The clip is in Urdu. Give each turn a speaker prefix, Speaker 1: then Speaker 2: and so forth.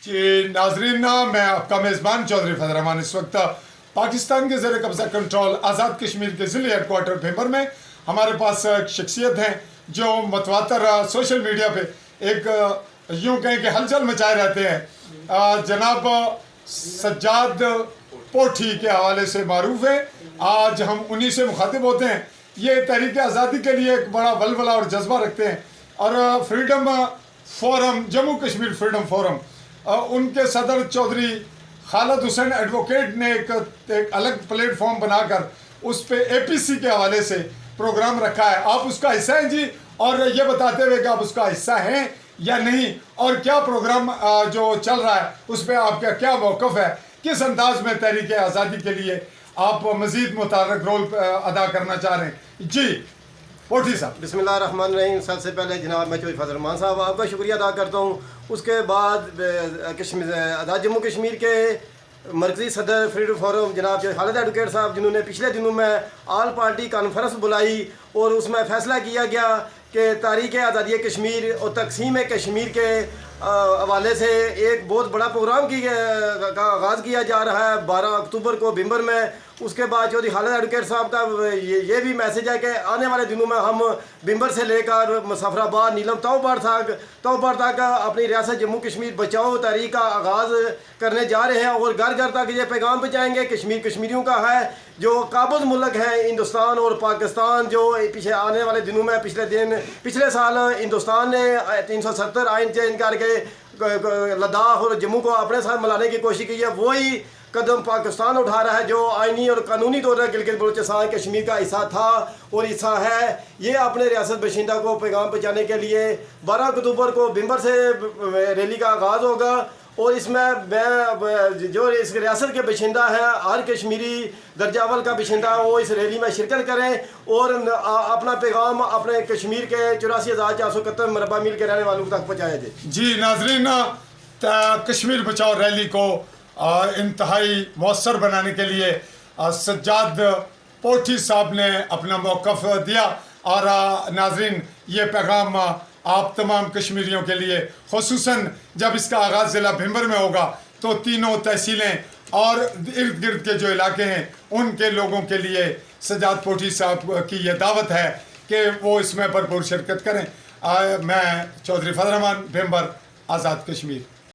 Speaker 1: جی ناظرین، میں آپ کا میزبان چودھری فضل رحمان اس وقت پاکستان کے زیر قبضہ کنٹرول آزاد کشمیر کے ضلع ہیڈ کوارٹر بھیمبر میں ہمارے پاس ایک شخصیت ہیں جو متواتر سوشل میڈیا پہ ایک یوں کہیں کہ ہلچل مچائے رہتے ہیں۔ جناب سجاد پوٹھی کے حوالے سے معروف ہیں۔ آج ہم انہی سے مخاطب ہوتے ہیں۔ یہ تحریک آزادی کے لیے ایک بڑا ولولہ اور جذبہ رکھتے ہیں، اور freedom forum, Jammu Kashmir freedom forum, ان کے صدر چودھری خالد حسین ایڈوکیٹ نے ایک الگ پلیٹ فارم بنا کر اس پہ اے پی سی کے حوالے سے پروگرام رکھا ہے۔ آپ اس کا حصہ ہیں جی، اور یہ بتاتے ہوئے کہ آپ اس کا حصہ ہیں یا نہیں، اور کیا پروگرام جو چل رہا ہے اس پہ آپ کا کیا موقف ہے، کس انداز میں تحریک آزادی کے لیے آپ مزید متحرک رول ادا کرنا چاہ رہے ہیں؟ جی پوٹھی صاحب۔
Speaker 2: بسم اللہ الرحمن الرحیم۔ سب سے پہلے جناب میں چودھری فضل رحمان صاحب آپ کا شکریہ ادا کرتا ہوں۔ اس کے بعد جموں کشمیر کے مرکزی صدر فریڈم فورم جناب خالد ایڈوکیٹ صاحب، جنہوں نے پچھلے دنوں میں آل پارٹی کانفرنس بلائی اور اس میں فیصلہ کیا گیا کہ تحریک آزادی کشمیر اور تقسیم کشمیر کے حوالے سے ایک بہت بڑا پروگرام کا آغاز کیا جا رہا ہے 12 اکتوبر کو بھیمبر میں۔ اس کے بعد چودھری خالد ایڈوکیٹ صاحب کا یہ بھی میسج ہے کہ آنے والے دنوں میں ہم بھیمبر سے لے کر مسافر آباد، نیلم توبار تک اپنی ریاست جموں کشمیر بچاؤ تحریک کا آغاز کرنے جا رہے ہیں، اور گھر گھر تک یہ پیغام پہنچائیں گے۔ کشمیر کشمیریوں کا ہے، جو قابض ملک ہے ہندوستان اور پاکستان، جو پیچھے آنے والے دنوں میں پچھلے سال ہندوستان نے 370 آئین چینج کر کے لداخ اور جموں کو اپنے ساتھ ملانے کی کوشش کی ہے، وہی قدم پاکستان اٹھا رہا ہے جو آئینی اور قانونی طور پر گلگت بلوچستان کشمیر کا حصہ تھا اور حصہ ہے۔ یہ اپنے ریاست باشندہ کو پیغام پہنچانے کے لیے 12 اکتوبر کو بھیمبر سے ریلی کا آغاز ہوگا، اور اس میں جو اس ریاست کے باشندہ ہیں، ہر کشمیری درجہ اول کا باشندہ وہ اس ریلی میں شرکت کریں اور اپنا پیغام اپنے کشمیر کے 84,471 مربع میل کے رہنے والوں تک پہنچایا جائے۔
Speaker 1: جی ناظرین، کشمیر بچاؤ ریلی کو انتہائی مؤثر بنانے کے لیے سجاد پوٹھی صاحب نے اپنا موقف دیا، اور ناظرین یہ پیغام آپ تمام کشمیریوں کے لیے، خصوصاً جب اس کا آغاز ضلع بھیمبر میں ہوگا تو تینوں تحصیلیں اور ارد گرد کے جو علاقے ہیں ان کے لوگوں کے لیے سجاد پوٹھی صاحب کی یہ دعوت ہے کہ وہ اس میں بھرپور شرکت کریں۔ میں چودھری فضل رحمان، بھیمبر، آزاد کشمیر۔